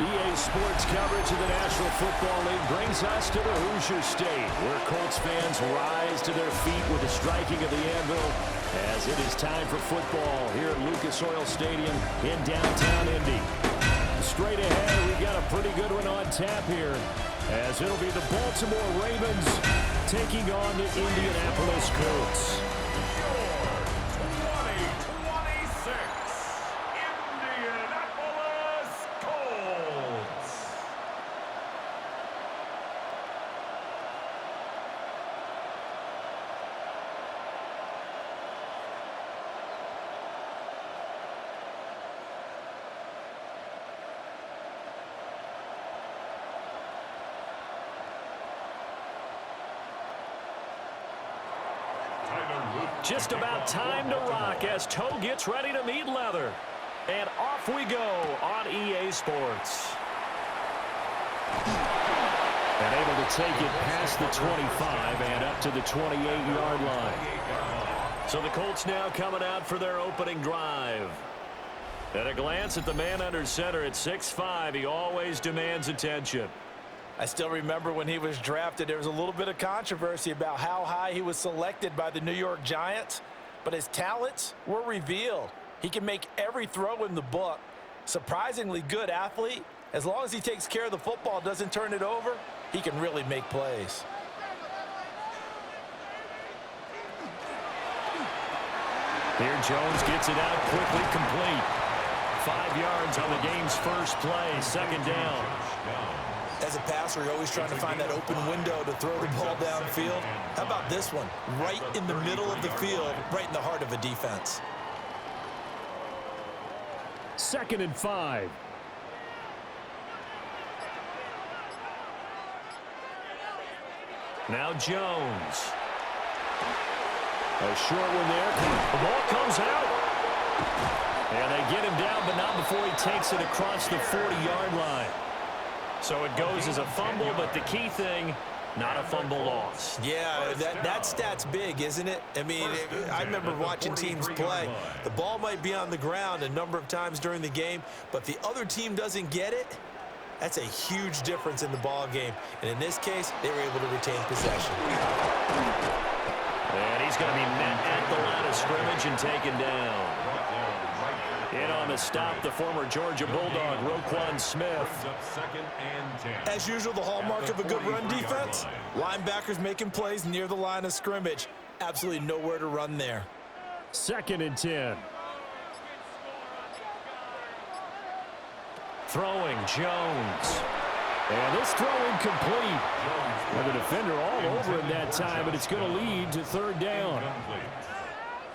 EA Sports coverage of the National Football League brings us to the Hoosier State, where Colts fans rise to their feet with the striking of the anvil as it is time for football here at Lucas Oil Stadium in downtown Indy. Straight ahead, we've got a pretty good one on tap here, as it'll be the Baltimore Ravens taking on the Indianapolis Colts. Just about time to rock as toe gets ready to meet leather. And off we go on EA Sports. And able to take it past the 25 and up to the 28-yard line. So the Colts now coming out for their opening drive. At a glance at the man under center at 6'5", he always demands attention. I still remember when he was drafted, there was a little bit of controversy about how high he was selected by the New York Giants, but his talents were revealed. He can make every throw in the book. Surprisingly good athlete. As long as he takes care of the football, doesn't turn it over, he can really make plays. Here Jones gets it out quickly, complete. 5 yards on the game's first play, second down. As a passer, you're always trying to find that open window to throw the ball downfield. How about this one? Right in the middle of the field, right in the heart of a defense. 2nd and 5. Now Jones. A short one there. The ball comes out. And they get him down, but not before he takes it across the 40-yard line. So it goes as a fumble, but the key thing, not a fumble loss. Yeah, that stat's big, isn't it? I mean, I remember watching teams play. The ball might be on the ground a number of times during the game, but the other team doesn't get it. That's a huge difference in the ball game. And in this case, they were able to retain possession. And he's going to be met at the line of scrimmage and taken down. In on the stop, the former Georgia Bulldog, Roquan Smith. As usual, the hallmark of a good run defense, linebackers making plays near the line of scrimmage. Absolutely nowhere to run there. 2nd and 10. Throwing, Jones. And this throw incomplete. And the defender all over him that time, but it's going to lead to 3rd down.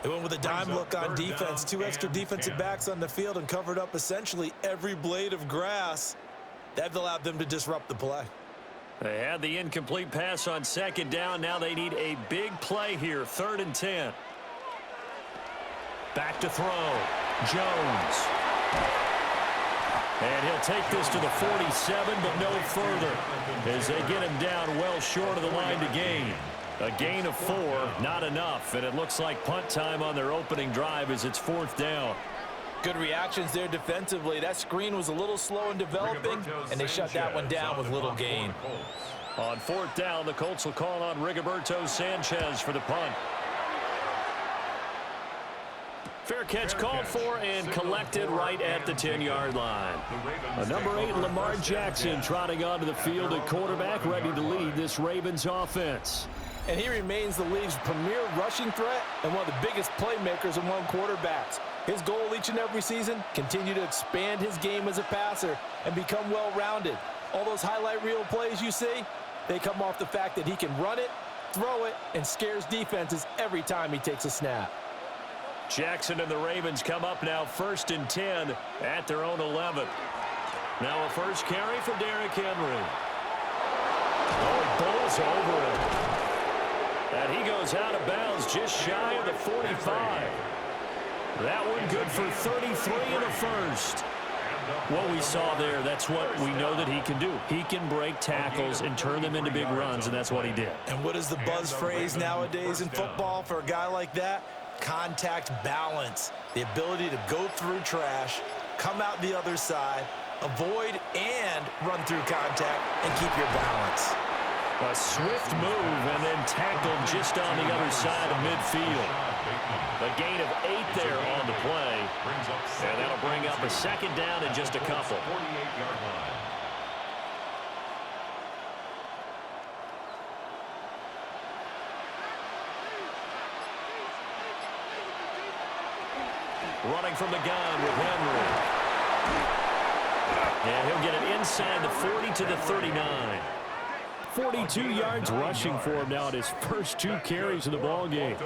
They went with a dime look on defense. 2 extra defensive backs on the field and covered up essentially every blade of grass. That allowed them to disrupt the play. They had the incomplete pass on 2nd down. Now they need a big play here. 3rd and 10. Back to throw. Jones. And he'll take this to the 47, but no further, as they get him down well short of the line to gain. A gain of 4, not enough, and it looks like punt time on their opening drive as it's 4th down. Good reactions there defensively. That screen was a little slow in developing, and they shut that one down with little gain. On 4th down, the Colts will call on Rigoberto Sanchez for the punt. Fair catch called for and collected right at the 10-yard line. Number 8, Lamar Jackson, trotting onto the field at quarterback, ready to lead this Ravens offense. And he remains the league's premier rushing threat and one of the biggest playmakers among quarterbacks. His goal each and every season, continue to expand his game as a passer and become well-rounded. All those highlight reel plays you see, they come off the fact that he can run it, throw it, and scares defenses every time he takes a snap. Jackson and the Ravens come up now 1st and 10 at their own 11. Now a first carry for Derrick Henry. Oh, he bowls over it. And he goes out of bounds just shy of the 45. That one good for 33 in the first. What we saw there, that's what we know that he can do. He can break tackles and turn them into big runs, and that's what he did. And what is the buzz phrase nowadays in football for a guy like that? Contact balance. The ability to go through trash come out the other side, avoid and run through contact, and keep your balance. A swift move and then tackled just on the other side of midfield. A gain of 8 there on the play. And that'll bring up a second down in just a couple. Running from the gun with Henry. And he'll get it inside the 40 to the 39. 42 yards rushing for him now at his first 2 carries of the ball game.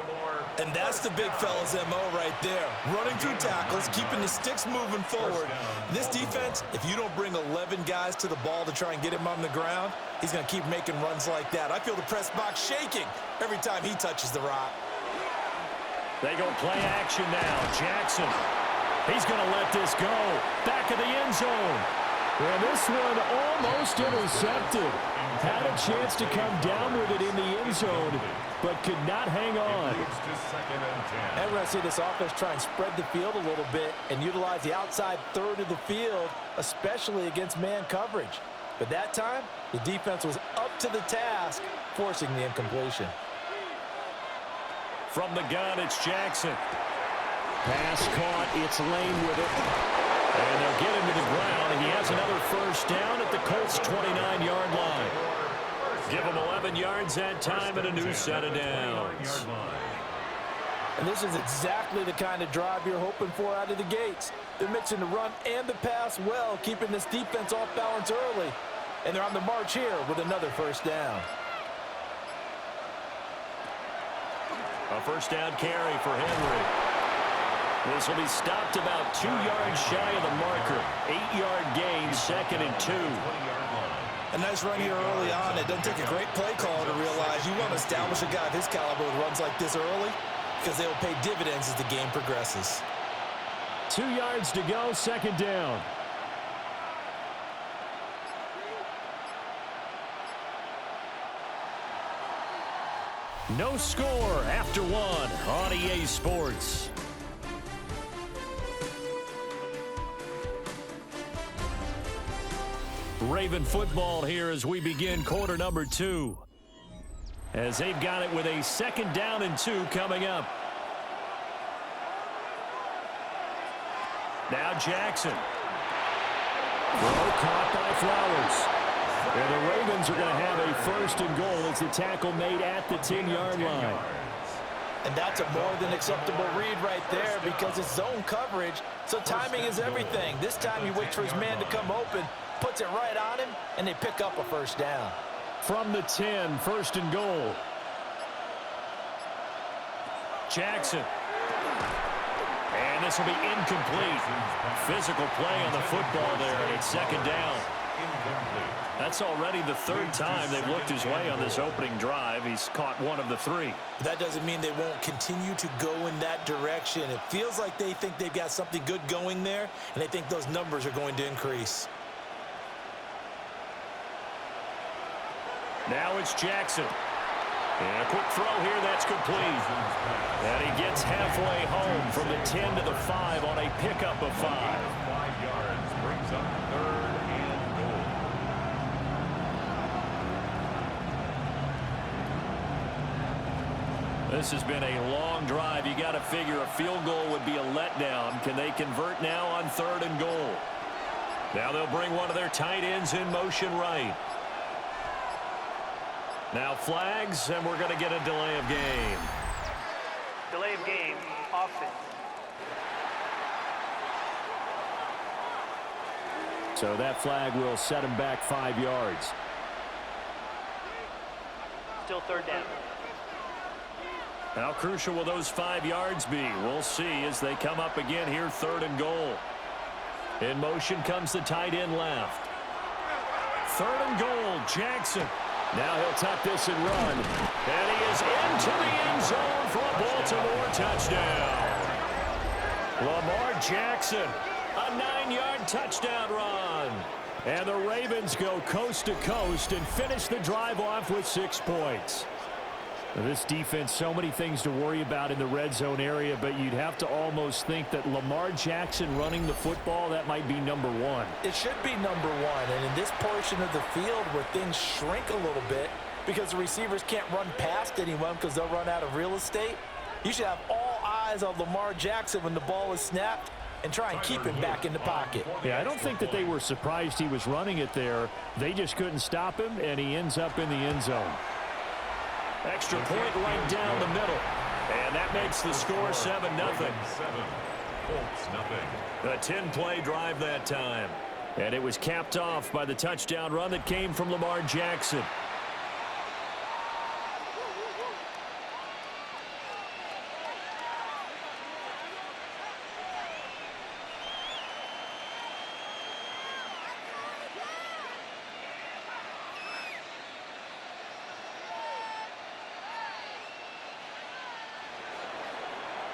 And that's the big fella's MO right there. Running through tackles, keeping the sticks moving forward. This defense, if you don't bring 11 guys to the ball to try and get him on the ground, he's going to keep making runs like that. I feel the press box shaking every time he touches the rock. They go play action now. Jackson. He's going to let this go. Back of the end zone. And this one almost intercepted. Had a chance to come down with it in the end zone, but could not hang on. And we're going to see this offense try and spread the field a little bit and utilize the outside third of the field, especially against man coverage. But that time, the defense was up to the task, forcing the incompletion. From the gun, it's Jackson. Pass caught. It's Lane with it. And they'll get him to the ground, and he has another first down at the Colts' 29-yard line. Give him 11 yards that time and a new set of downs. And this is exactly the kind of drive you're hoping for out of the gates. They're mixing the run and the pass well, keeping this defense off balance early. And they're on the march here with another first down. A first down carry for Henry. This will be stopped about 2 yards shy of the marker. 8-yard gain, 2nd and 2. A nice run here early on. It doesn't take a great play caller to realize you want to establish a guy of his caliber with runs like this early because they will pay dividends as the game progresses. 2 yards to go, 2nd down. No score after 1 on EA Sports. Raven football here as we begin quarter number 2. As they've got it with a 2nd down and 2 coming up. Now Jackson. Throw caught by Flowers. And the Ravens are going to have a 1st and goal as the tackle made at the 10-yard line. And that's a more than acceptable read right there because it's zone coverage, so timing is everything. This time he waits for his man to come open, puts it right on him, and they pick up a first down. From the 10, 1st and goal. Jackson. And this will be incomplete. Physical play on the football there, and it's 2nd down. That's already the 3rd time they've looked his way on this opening drive. He's caught 1 of the 3. That doesn't mean they won't continue to go in that direction. It feels like they think they've got something good going there, and they think those numbers are going to increase. Now it's Jackson. And a quick throw here, that's complete. And he gets halfway home from the 10 to the 5 on a pickup of 5. 5 yards brings up 3rd and goal. This has been a long drive. You got to figure a field goal would be a letdown. Can they convert now on 3rd and goal? Now they'll bring one of their tight ends in motion right. Now flags, and we're going to get a delay of game. Delay of game, offense. So that flag will set him back 5 yards. Still 3rd down. How crucial will those 5 yards be? We'll see as they come up again here, 3rd and goal. In motion comes the tight end left. 3rd and goal, Jackson. Now he'll tuck this and run. And he is into the end zone for a Baltimore touchdown. Lamar Jackson, a 9-yard touchdown run. And the Ravens go coast to coast and finish the drive off with 6 points. This defense, so many things to worry about in the red zone area, but you'd have to almost think that Lamar Jackson running the football, that might be number one. It should be number one, and in this portion of the field where things shrink a little bit because the receivers can't run past anyone because they'll run out of real estate, you should have all eyes on Lamar Jackson when the ball is snapped and try and keep him back in the pocket. Yeah, I don't think that they were surprised he was running it there. They just couldn't stop him, and he ends up in the end zone. Extra point right down the middle. And that makes the score 7-0. Colts, nothing. A 10-play drive that time. And it was capped off by the touchdown run that came from Lamar Jackson.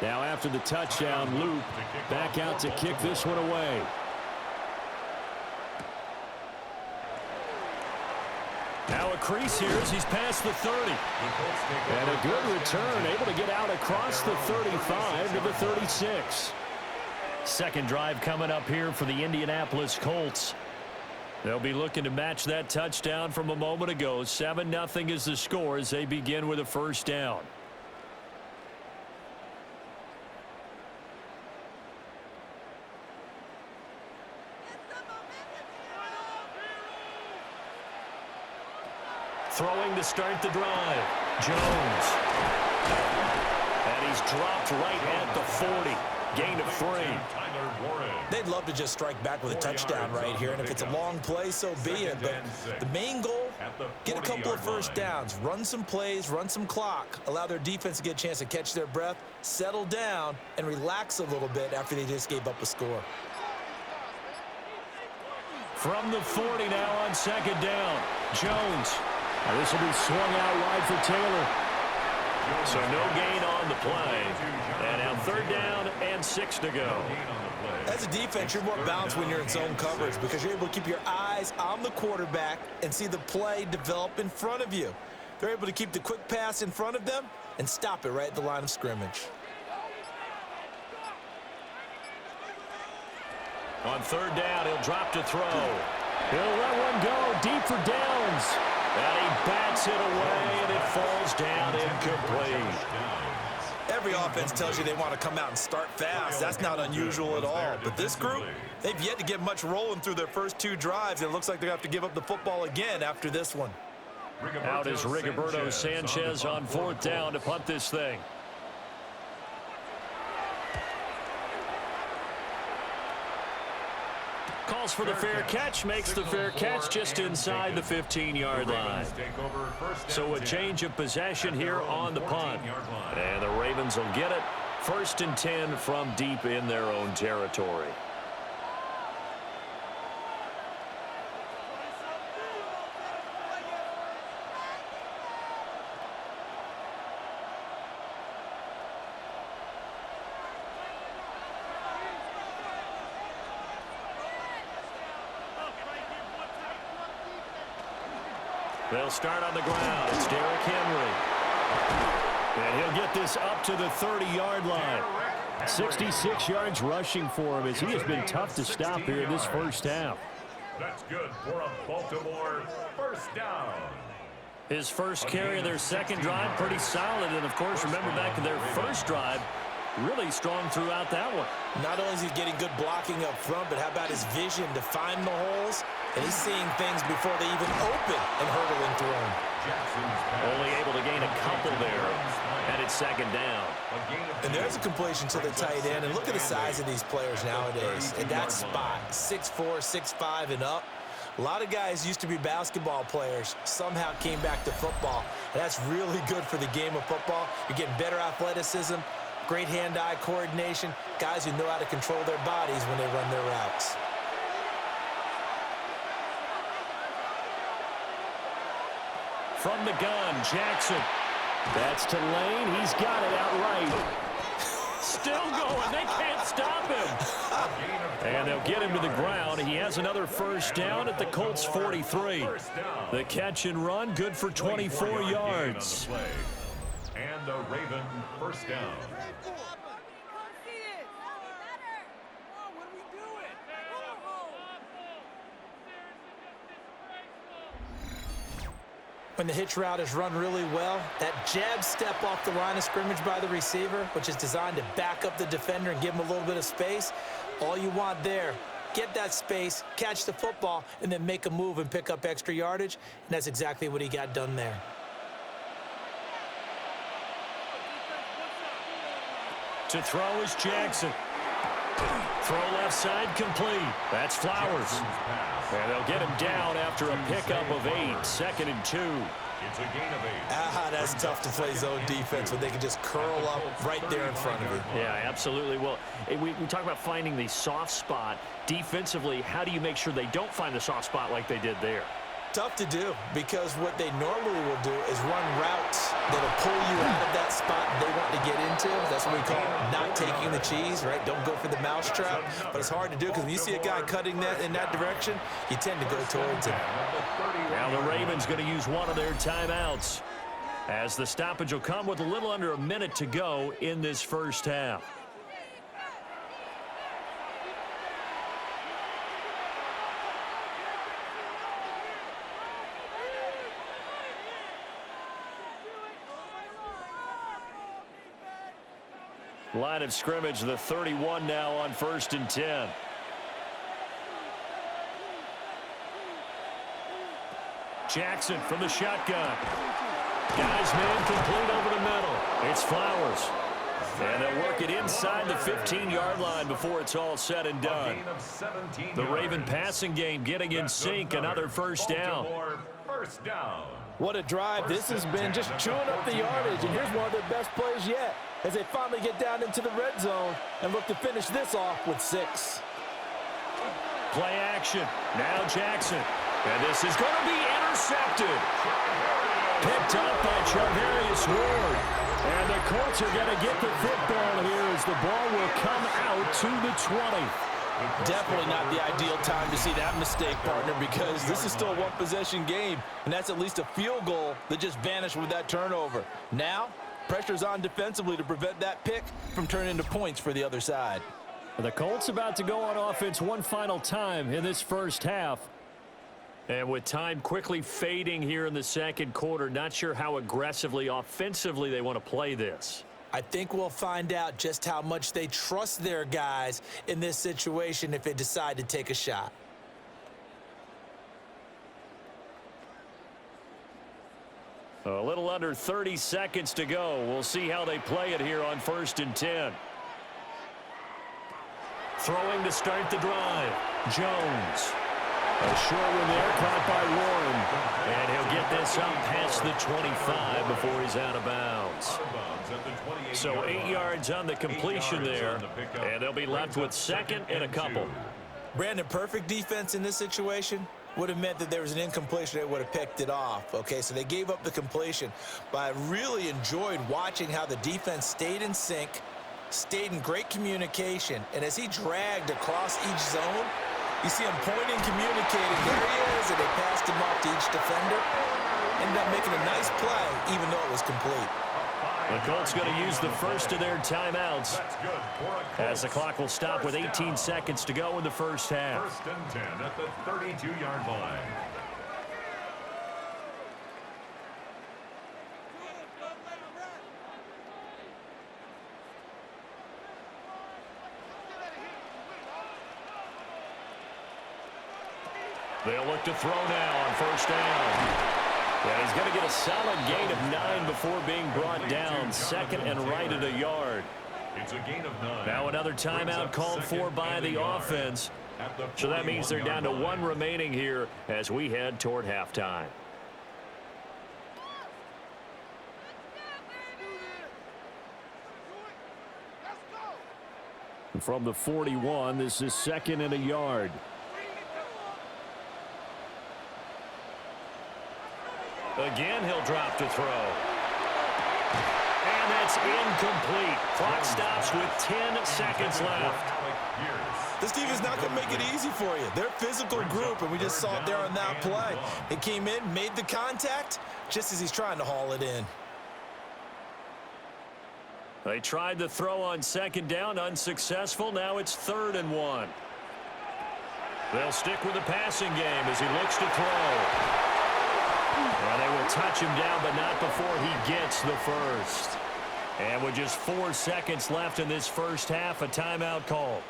Now after the touchdown, Luke back out to kick this one away. Now a crease here as he's past the 30. And a good return, able to get out across the 35 to the 36. Second drive coming up here for the Indianapolis Colts. They'll be looking to match that touchdown from a moment ago. 7-0 is the score as they begin with a first down. Throwing to start the drive. Jones. And he's dropped right at the 40. Gain of 3. They'd love to just strike back with a touchdown right here, and if it's a long play, so be it. But the main goal, get a couple of first downs, run some plays, run some clock, allow their defense to get a chance to catch their breath, settle down, and relax a little bit after they just gave up a score. From the 40 now on second down. Jones. Now this will be swung out wide for Taylor. So no gain on the play. And now third down and 6 to go. As a defense, you're more balanced when you're in zone coverage because you're able to keep your eyes on the quarterback and see the play develop in front of you. They're able to keep the quick pass in front of them and stop it right at the line of scrimmage. On third down, he'll drop to throw. He'll let one go deep for Downs. And he bats it away, and it falls down incomplete. Every offense tells you they want to come out and start fast. That's not unusual at all. But this group, they've yet to get much rolling through their first 2 drives. It looks like they're going to have to give up the football again after this one. Out is Rigoberto Sanchez on fourth down to punt this thing. Calls for the fair catch, makes the fair catch just inside the 15-yard line. So a change of possession here on the punt. And the Ravens will get it. 1st and 10 from deep in their own territory. They'll start on the ground. It's Derrick Henry. And he'll get this up to the 30-yard line. 66 yards rushing for him as he has been tough to stop here in this first half. That's good for a Baltimore first down. His first carry of their second drive, pretty solid. And, of course, remember back to their first drive, really strong throughout that one. Not only is he getting good blocking up front, but how about his vision to find the holes? And he's seeing things before they even open and hurdling through them. Only able to gain a couple there. And it's second down. And there's a completion to the tight end. And look at the size of these players nowadays. In that spot, 6'4", 6'5", and up. A lot of guys used to be basketball players, somehow came back to football. And that's really good for the game of football. You're getting better athleticism, great hand-eye coordination, guys who know how to control their bodies when they run their routes. From the gun, Jackson. That's to Lane. He's got it outright. Still going. They can't stop him. And they'll get him to the ground. He has another first down at the Colts 43. The catch and run, good for 24 yards. a Raven first down. When the hitch route is run really well, that jab step off the line of scrimmage by the receiver, which is designed to back up the defender and give him a little bit of space, all you want there, get that space, catch the football, and then make a move and pick up extra yardage, and that's exactly what he got done there. To throw is Jackson. Throw left side complete. That's Flowers. And they'll get him down after a pickup of 8, 2nd and 2. It's a gain of 8. That's tough to play zone defense when they can just curl up right there in front of you. Yeah, absolutely. Well, we talk about finding the soft spot. Defensively, how do you make sure they don't find the soft spot like they did there? Tough to do, because what they normally will do is run routes that'll pull you out of that spot they want to get into. That's what we call not taking the cheese, right? Don't go for the mousetrap. But it's hard to do, because when you see a guy cutting that in that direction, you tend to go towards him. Now the Ravens going to use one of their timeouts, as the stoppage will come with a little under a minute to go in this first half. Line of scrimmage, the 31 now on 1st and 10. Jackson from the shotgun. Guys, man, complete over the middle. It's Flowers. And they'll work it inside the 15-yard line before it's all said and done. The Raven passing game getting in sync, another first down. First down. What a drive this has been, just chewing up the yardage, and here's one of their best plays yet, as they finally get down into the red zone and look to finish this off with 6. Play action. Now Jackson. And this is going to be intercepted. Picked up by Charvarius Ward. And the Colts are going to get the football here as the ball will come out to the 20. Definitely not the ideal time to see that mistake, partner, because this is still a one-possession game, and that's at least a field goal that just vanished with that turnover. Now, pressure's on defensively to prevent that pick from turning into points for the other side. The Colts about to go on offense one final time in this first half. And with time quickly fading here in the second quarter, not sure how aggressively, offensively they want to play this. I think we'll find out just how much they trust their guys in this situation if they decide to take a shot. A little under 30 seconds to go. We'll see how they play it here on 1st and 10. Throwing to start the drive. Jones. A short one there, caught by Warren. And he'll get this up past the 25 before he's out of bounds. So 8 yards on the completion there, and they'll be left with 2nd and a couple. Brandon, perfect defense in this situation would have meant that there was an incompletion. They would have picked it off. Okay, so they gave up the completion. But I really enjoyed watching how the defense stayed in sync, stayed in great communication, and as he dragged across each zone, you see him pointing, communicating. There he is, and they passed him off to each defender. Ended up making a nice play, even though it was complete. The Colts going to use the first of their timeouts as the clock will stop with 18 seconds to go in the first half. 1st and 10 at the 32-yard line. They'll look to throw now on 1st down. And he's going to get a solid gain of 9 before being brought down. 2nd and right at a yard. It's a gain of 9. Now another timeout called for by the offense. So that means they're down to 1 remaining here as we head toward halftime. From the 41, this is 2nd and a yard. Again, he'll drop to throw. And that's incomplete. Clock stops with 10 seconds left. This defense is not going to make it easy for you. They're a physical group, and we just saw it there on that play. It came in, made the contact, just as he's trying to haul it in. They tried the throw on second down, unsuccessful. Now it's 3rd and 1. They'll stick with the passing game as he looks to throw. And they will touch him down, but not before he gets the first. And with just 4 seconds left in this first half, a timeout call.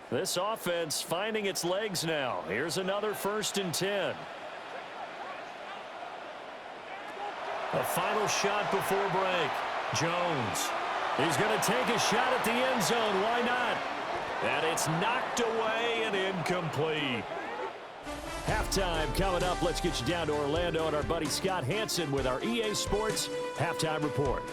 This offense finding its legs now. Here's another 1st and 10. A final shot before break. Jones. He's going to take a shot at the end zone. Why not? And it's knocked away and incomplete. Halftime coming up. Let's get you down to Orlando and our buddy Scott Hanson with our EA Sports Halftime Report.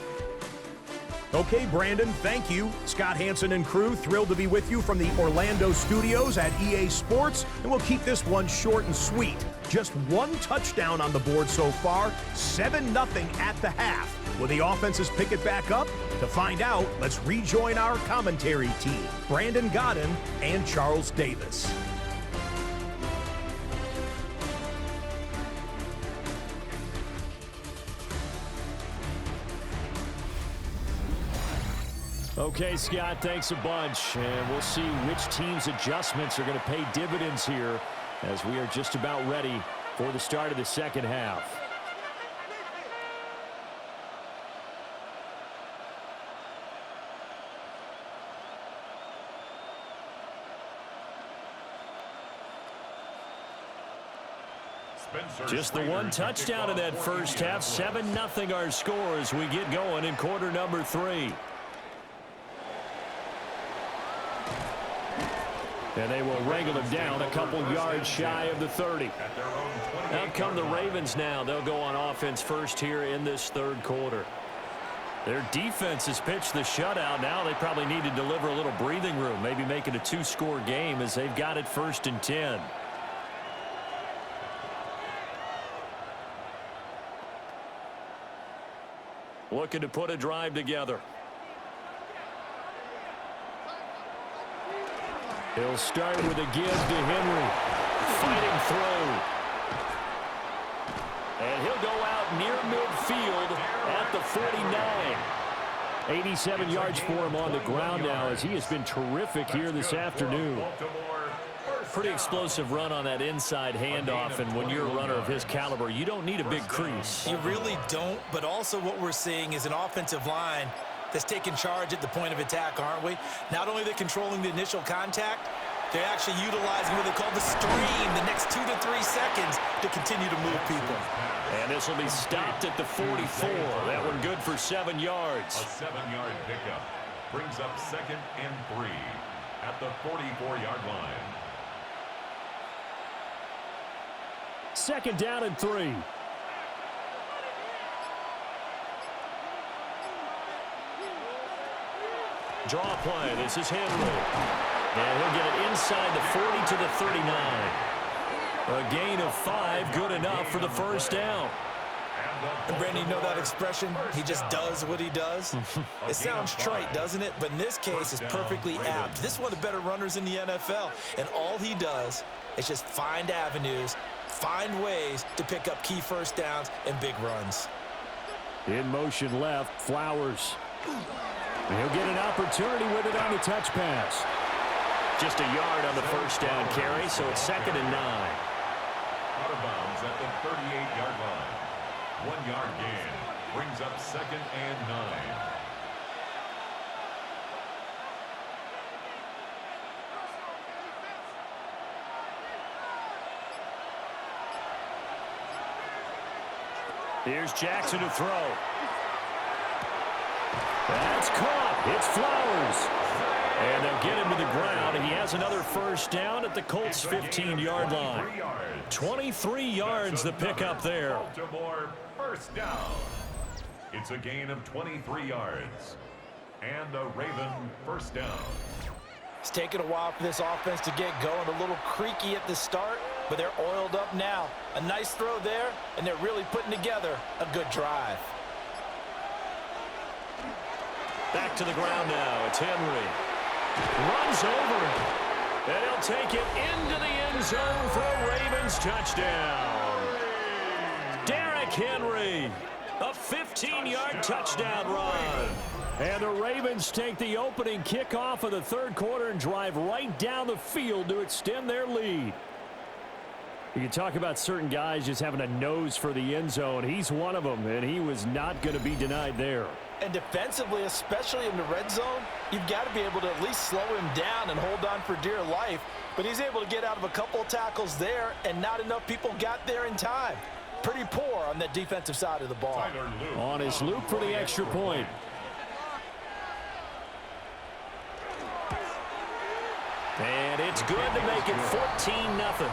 Okay, Brandon, thank you. Scott Hanson and crew, thrilled to be with you from the Orlando studios at EA Sports, and we'll keep this one short and sweet. Just 1 touchdown on the board so far, 7-0 at the half. Will the offenses pick it back up? To find out, let's rejoin our commentary team, Brandon Godden and Charles Davis. Okay, Scott, thanks a bunch. And we'll see which team's adjustments are going to pay dividends here as we are just about ready for the start of the second half. Just the 1 touchdown in that first half. 7-0 our score as we get going in quarter number 3. And they will wrangle him down a couple yards shy of the 30. Out come the Ravens now. They'll go on offense first here in this 3rd quarter. Their defense has pitched the shutout. Now they probably need to deliver a little breathing room, maybe make it a 2-score game as they've got it 1st and 10. Looking to put a drive together. He'll start with a give to Henry. Fighting through. And he'll go out near midfield at the 49. 87 yards for him on the ground now as he has been terrific here this afternoon. Pretty explosive run on that inside handoff, and when you're a runner of his caliber, you don't need a big crease. You really don't, but also what we're seeing is an offensive line that's taking charge at the point of attack, aren't we? Not only are they controlling the initial contact, they're actually utilizing what they call the stream, the next 2 to 3 seconds to continue to move people. And this will be stopped at the 44. That one good for 7 yards. A 7-yard pickup brings up 2nd and 3 at the 44-yard line. 2nd down and 3. Draw play. This is Henry. And he'll get it inside the 40 to the 39. A gain of 5, good enough for the 1st down. And Brandon, you know that expression? He just does what he does. It sounds trite, doesn't it? But in this case, it's perfectly apt. This is one of the better runners in the NFL. And all he does is just find avenues, find ways to pick up key 1st downs and big runs. In motion left, Flowers. And he'll get an opportunity with it on the touch pass. Just a yard on the 1st down carry, so it's 2nd and 9. Out of bounds at the 38-yard line. 1-yard gain brings up 2nd and 9. Here's Jackson to throw. That's caught. It's Flowers. And they'll get him to the ground. He has another 1st down at the Colts' 15-yard line. 23 yards the pickup there. Baltimore 1st down. It's a gain of 23 yards. And a Raven 1st down. It's taken a while for this offense to get going. A little creaky at the start, but they're oiled up now. A nice throw there, and they're really putting together a good drive. Back to the ground now. It's Henry. Runs over it. And he'll take it into the end zone for a Ravens touchdown. Derrick Henry. A 15-yard touchdown run. And the Ravens take the opening kickoff of the third quarter and drive right down the field to extend their lead. You can talk about certain guys just having a nose for the end zone. He's one of them, and he was not going to be denied there. And defensively, especially in the red zone, you've got to be able to at least slow him down and hold on for dear life. But he's able to get out of a couple of tackles there, and not enough people got there in time. Pretty poor on the defensive side of the ball. On his loop for the extra point. And it's good to make it 14-0.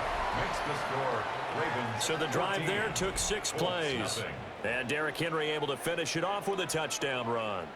So the drive there took 6 plays. And Derrick Henry able to finish it off with a touchdown run.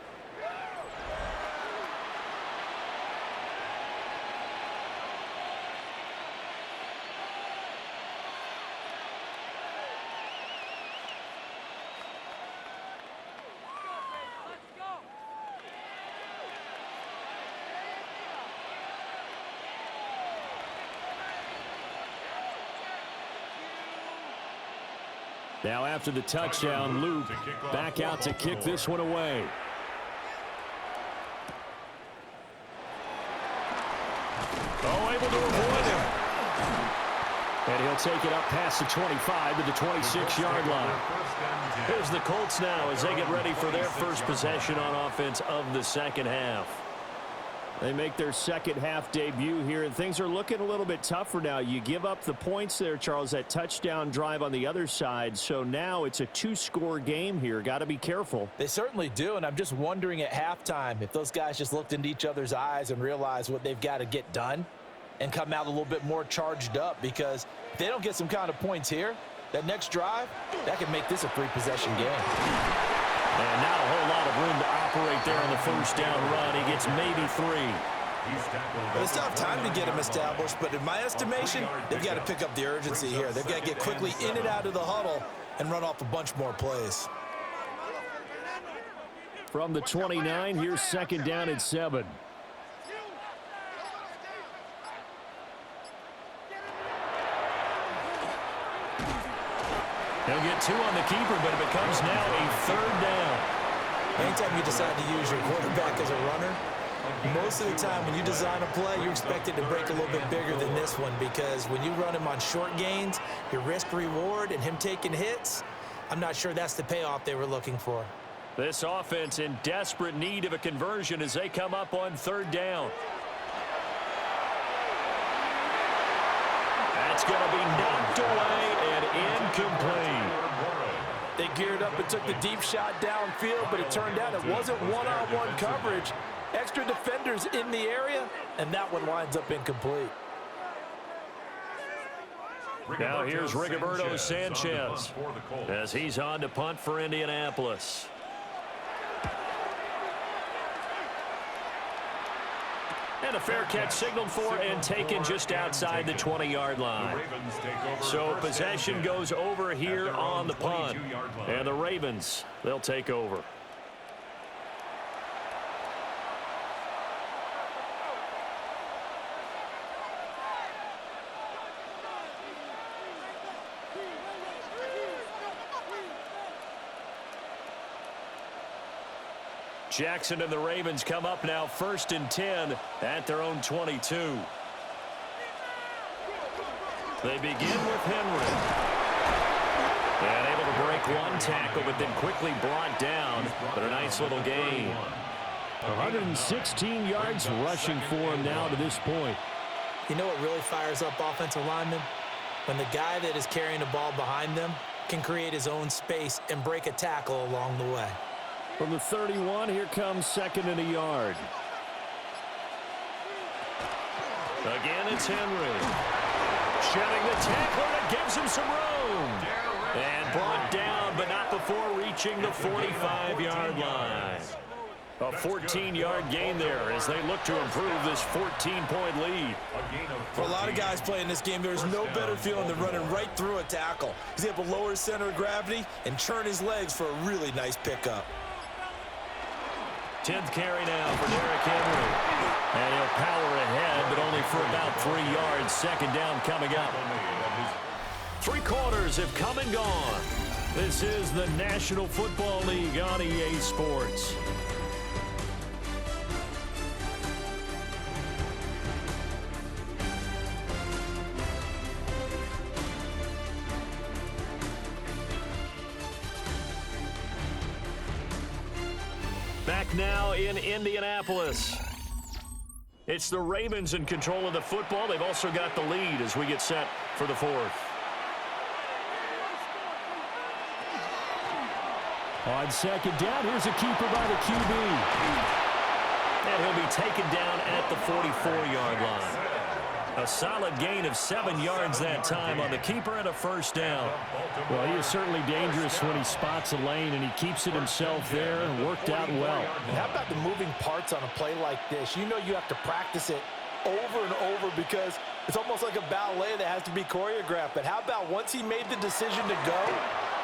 Now after the touchdown, Luke back out to kick this one away. Oh, able to avoid him. And he'll take it up past the 25 to the 26-yard line. Here's the Colts now as they get ready for their first possession on offense of the second half. They make their second half debut here, and things are looking a little bit tougher now. You give up the points there, Charles, that touchdown drive on the other side. So now it's a 2-score game here. Got to be careful. They certainly do, and I'm just wondering at halftime if those guys just looked into each other's eyes and realized what they've got to get done and come out a little bit more charged up, because if they don't get some kind of points here, that next drive, that could make this a 3-possession game. And not a whole lot of room to operate there on the first down run. He gets maybe 3. Well, it's tough time to get him established, but in my estimation, they've got to pick up the urgency here. They've got to get quickly in and out of the huddle and run off a bunch more plays. From the 29, here's second down and 7. He'll get 2 on the keeper, but it becomes now a 3rd down. Anytime you decide to use your quarterback as a runner, most of the time when you design a play, you're expected to break a little bit bigger than this one, because when you run him on short gains, your risk-reward and him taking hits, I'm not sure that's the payoff they were looking for. This offense in desperate need of a conversion as they come up on 3rd down. That's going to be knocked away and incomplete. They geared up and took the deep shot downfield, but it turned out it wasn't one-on-one coverage. Extra defenders in the area, and that one winds up incomplete. Now here's Rigoberto Sanchez as he's on to punt for Indianapolis. And a fair catch signaled for and taken just outside the 20-yard line. So possession goes over here on the punt. And the Ravens, they'll take over. Jackson and the Ravens come up now 1st and 10 at their own 22. They begin with Henry. And able to break one tackle, but then quickly brought down. But a nice little gain. 116 yards rushing for him now to this point. You know what really fires up offensive linemen? When the guy that is carrying the ball behind them can create his own space and break a tackle along the way. From the 31, here comes 2nd and a yard. Again, it's Henry. Shedding the tackler that gives him some room. And brought down, but not before reaching the 45-yard line. A 14-yard gain there as they look to improve this 14-point lead. For a lot of guys playing this game, there's no better feeling than running right through a tackle. He's able to lower his center of gravity and churn his legs for a really nice pickup. 10th carry now for Derrick Henry. And he'll power ahead, but only for about 3 yards. Second down coming up. 3 quarters have come and gone. This is the National Football League on EA Sports. Back now in Indianapolis. It's the Ravens in control of the football. They've also got the lead as we get set for the 4th. On second down, here's a keeper by the QB. And he'll be taken down at the 44-yard line. A solid gain of 7 yards that time on the keeper and a first down. Well, he is certainly dangerous when he spots a lane, and he keeps it himself there and worked out well. And how about the moving parts on a play like this? You know you have to practice it over and over because it's almost like a ballet that has to be choreographed. But how about once he made the decision to go,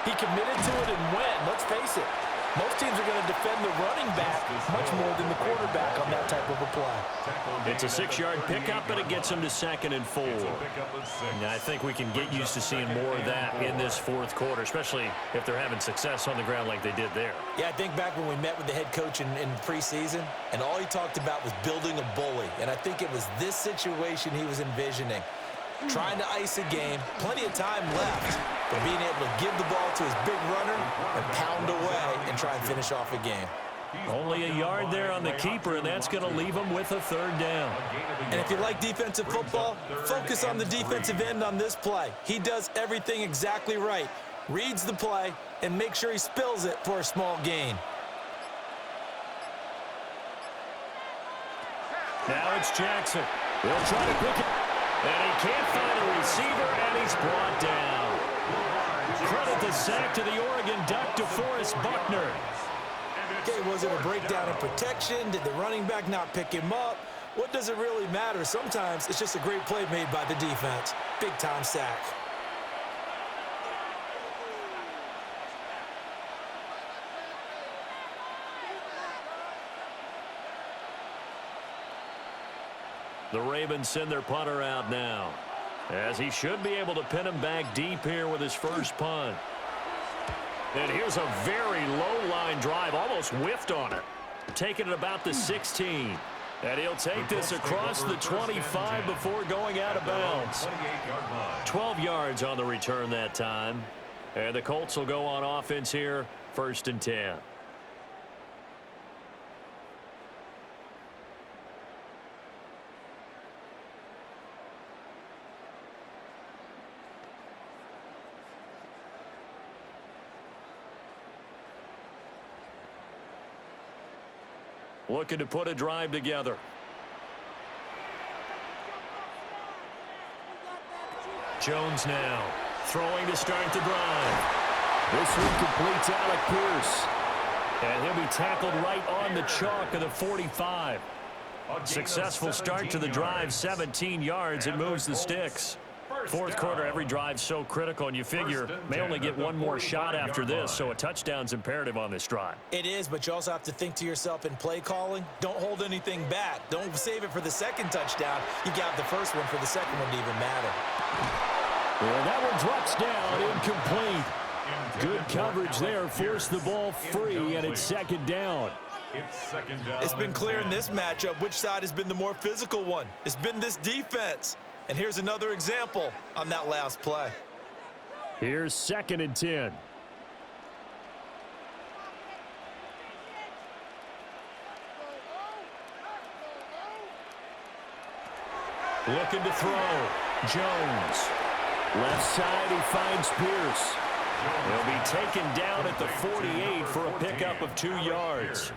he committed to it and went. Let's face it, most teams are going to defend the running back much more than the quarterback on that type of a play. It's a 6-yard pickup, but it gets him to 2nd and 4. Now, I think we can get used to seeing more of that in this 4th quarter, especially if they're having success on the ground like they did there. Yeah, I think back when we met with the head coach in preseason, and all he talked about was building a bully. And I think it was this situation he was envisioning. Trying to ice a game, plenty of time left, but being able to give the ball to his big runner and pound away and try and finish off a game. Only a yard there on the keeper, and that's going to leave him with a 3rd down. And if you like defensive football, focus on the defensive end on this play. He does everything exactly right. Reads the play and makes sure he spills it for a small gain. Now it's Jackson. He'll try to pick it. And he can't find a receiver, and he's brought down. Credit the sack to the Oregon Duck, DeForest Buckner. Okay, was it a breakdown in protection? Did the running back not pick him up? What does it really matter? Sometimes it's just a great play made by the defense. Big-time sack. The Ravens send their punter out now, as he should be able to pin him back deep here with his first punt. And here's a very low-line drive, almost whiffed on it. Taking it about the 16. And he'll take this across the 25 before going out of bounds. 12 yards on the return that time. And the Colts will go on offense here, 1st and 10. Looking to put a drive together. Jones now throwing to start the drive. This one completes Alec Pierce. And he'll be tackled right on the chalk of the 45. Successful start to the drive, 17 yards, and moves the sticks. 4th quarter, every drive so critical, and you figure may only get one more shot after this, so a touchdown's imperative on this drive. It is, but you also have to think to yourself in play calling, don't hold anything back. Don't save it for the 2nd touchdown. You got the first one for the 2nd one to even matter. And that one drops down, incomplete. Good coverage there, forced the ball free, and it's 2nd down. It's been clear in this matchup which side has been the more physical one. It's been this defense. And here's another example on that last play. Here's 2nd and 10. Looking to throw. Jones. Left side, he finds Pierce. He'll be taken down at the 48 for a pickup of 2 yards.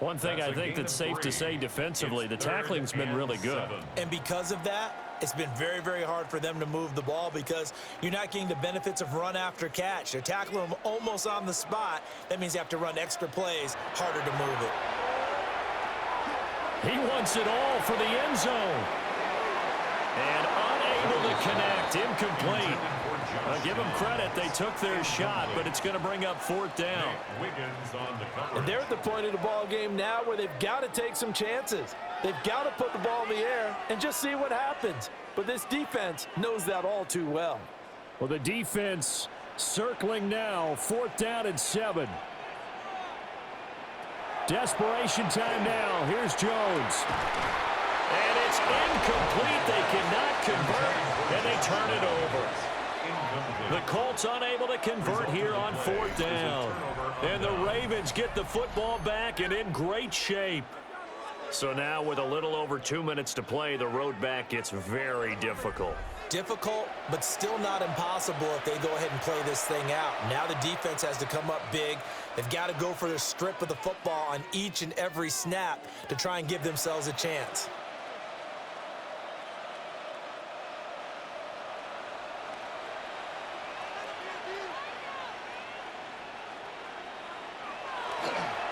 One thing I think that's safe to say defensively, the tackling's been really good. And because of that, it's been very, very hard for them to move the ball because you're not getting the benefits of run after catch. They're tackling them almost on the spot. That means you have to run extra plays, harder to move it. He wants it all for the end zone. And unable to connect, incomplete. Give them credit. They took their shot, but it's going to bring up fourth down. And they're at the point of the ball game now where they've got to take some chances. They've got to put the ball in the air and just see what happens. But this defense knows that all too well. Well, the defense circling now. Fourth down and 7. Desperation time now. Here's Jones. And it's incomplete. They cannot convert, and they turn it over. The Colts unable to convert here on fourth down. And the Ravens get the football back and in great shape. So now with a little over 2 minutes to play, the road back gets very difficult. Difficult, but still not impossible if they go ahead and play this thing out. Now the defense has to come up big. They've got to go for the strip of the football on each and every snap to try and give themselves a chance.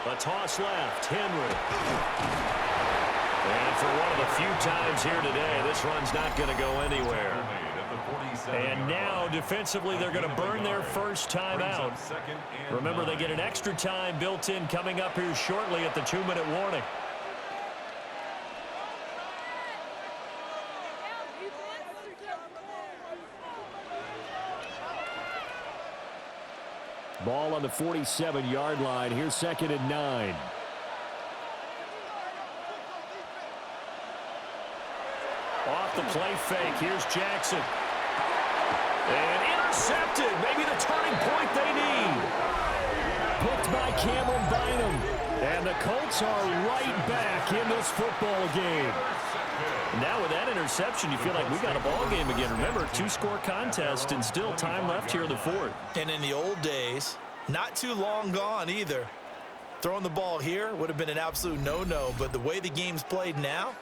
A toss left, Henry. And for one of the few times here today, this run's not going to go anywhere. And now, defensively, they're going to burn their first time out. Remember, they get an extra time built in coming up here shortly at the 2-minute warning. Ball on the 47-yard line. Here's 2nd and 9. Off the play fake. Here's Jackson. And intercepted. Maybe the turning point they need. Picked by Cameron Bynum. And the Colts are right back in this football game. Now with that interception, you feel like we got a ball game again. Remember, 2-score contest and still time left here in the fourth. And in the old days, not too long gone either. Throwing the ball here would have been an absolute no-no, but the way the game's played now,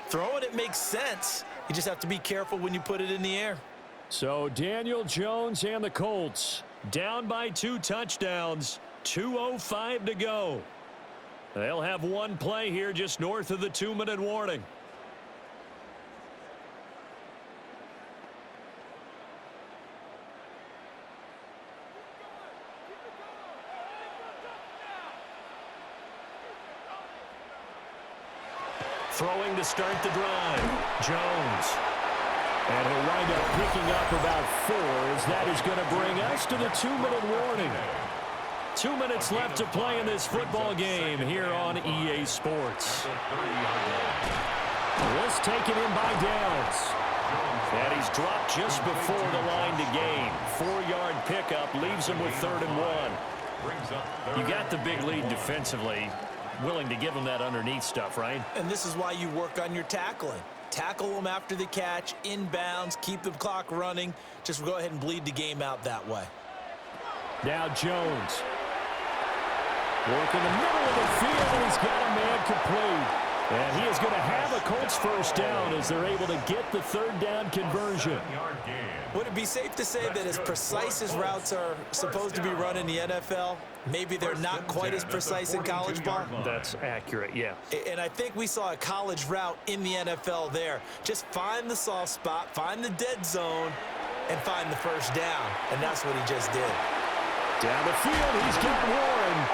throwing it makes sense. You just have to be careful when you put it in the air. So Daniel Jones and the Colts down by 2 touchdowns, 2:05 to go. They'll have one play here just north of the 2-minute warning. Throwing to start the drive, Jones. And he'll wind up picking up about 4 as that is going to bring us to the 2-minute warning. 2 minutes left to play in this football game here on EA Sports. This taken in by Downs. And he's dropped just before the line to gain. 4-yard pickup leaves him with 3rd and 1. You got the big lead defensively. Willing to give him that underneath stuff, right? And this is why you work on your tackling. Tackle them after the catch, inbounds, keep the clock running. Just go ahead and bleed the game out that way. Now Jones. Work in the middle of the field, and he's got a man complete. And he is going to have a Colts first down as they're able to get the 3rd down conversion. Would it be safe to say that as precise as routes are supposed to be run in the NFL, maybe they're not quite as precise in college ball? That's accurate, yeah. And I think we saw a college route in the NFL there. Just find the soft spot, find the dead zone, and find the first down. And that's what he just did. Down the field, he's got Warren.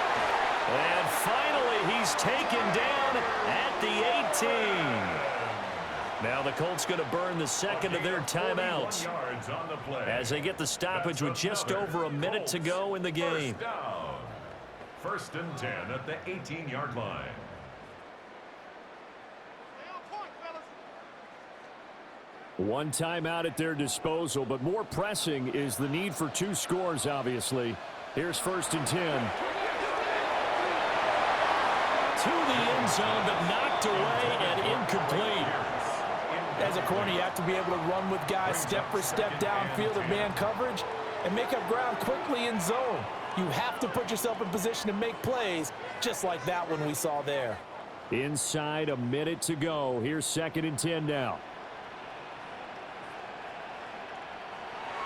And finally, he's taken down at the 18. Now the Colts going to burn the 2nd of their timeouts as they get the stoppage with just over a minute to go in the game. First and 10 at the 18-yard line. One timeout at their disposal, but more pressing is the need for 2 scores, obviously. Here's 1st and 10. To the end zone, but knocked away and incomplete. As a corner, you have to be able to run with guys step for step downfield of man coverage and make up ground quickly in zone. You have to put yourself in position to make plays, just like that one we saw there. Inside a minute to go. Here's 2nd and 10 now.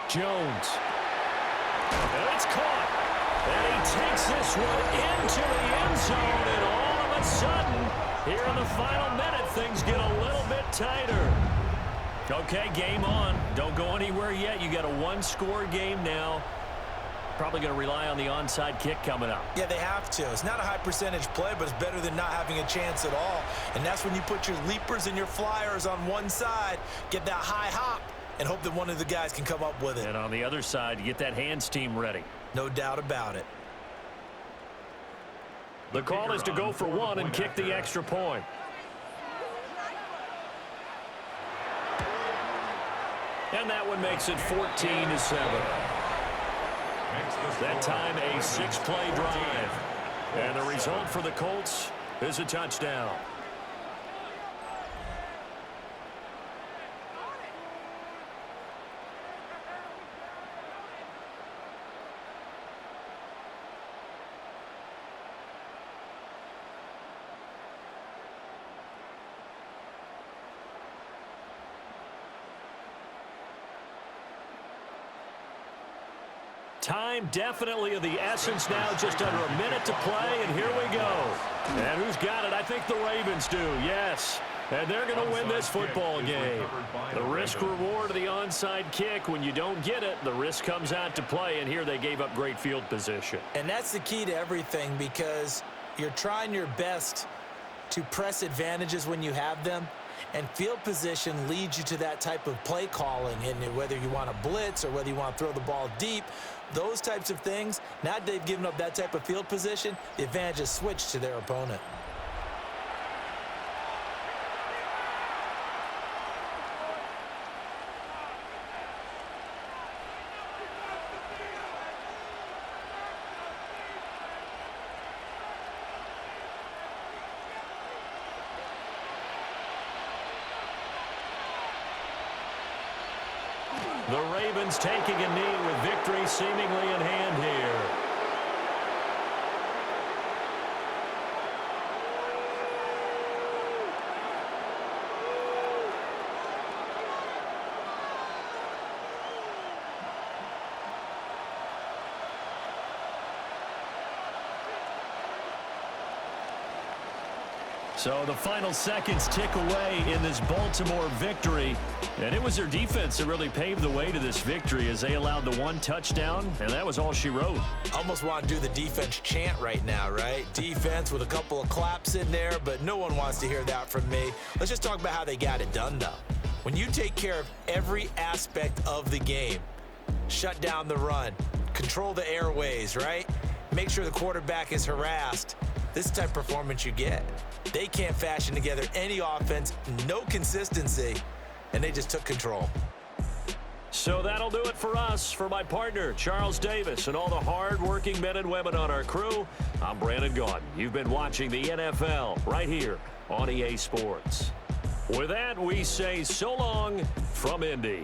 Jones. And it's caught. And he takes this one into the end zone, and all of a sudden, here in the final minute, things get a little bit tighter. Okay, game on. Don't go anywhere yet. You got a one-score game now. Probably going to rely on the onside kick coming up. Yeah, they have to. It's not a high percentage play, but it's better than not having a chance at all. And that's when you put your leapers and your flyers on one side, get that high hop, and hope that one of the guys can come up with it. And on the other side, you get that hands team ready. No doubt about it. The call is to go for one and kick the extra point. And that one makes it 14-7. That time a 6-play drive. And the result for the Colts is a touchdown. Time definitely of the essence now, just under a minute to play, and here we go. And who's got it? I think the Ravens do, yes. And they're going to win this football game. The risk-reward of the onside kick, when you don't get it, the risk comes out to play, and here they gave up great field position. And that's the key to everything, because you're trying your best to press advantages when you have them. And field position leads you to that type of play calling, and whether you want to blitz or whether you want to throw the ball deep, those types of things, now that they've given up that type of field position, the advantage is switched to their opponent. The Ravens taking a knee with victory seemingly in hand here. So the final seconds tick away in this Baltimore victory. And it was their defense that really paved the way to this victory as they allowed the one touchdown, and that was all she wrote. Almost want to do the defense chant right now, right? Defense with a couple of claps in there, but no one wants to hear that from me. Let's just talk about how they got it done, though. When you take care of every aspect of the game, shut down the run, control the airways, right? Make sure the quarterback is harassed. This is the type of performance you get. They can't fashion together any offense, no consistency, and they just took control. So that'll do it for us. For my partner, Charles Davis, and all the hard-working men and women on our crew, I'm Brandon Gaudin. You've been watching the NFL right here on EA Sports. With that, we say so long from Indy.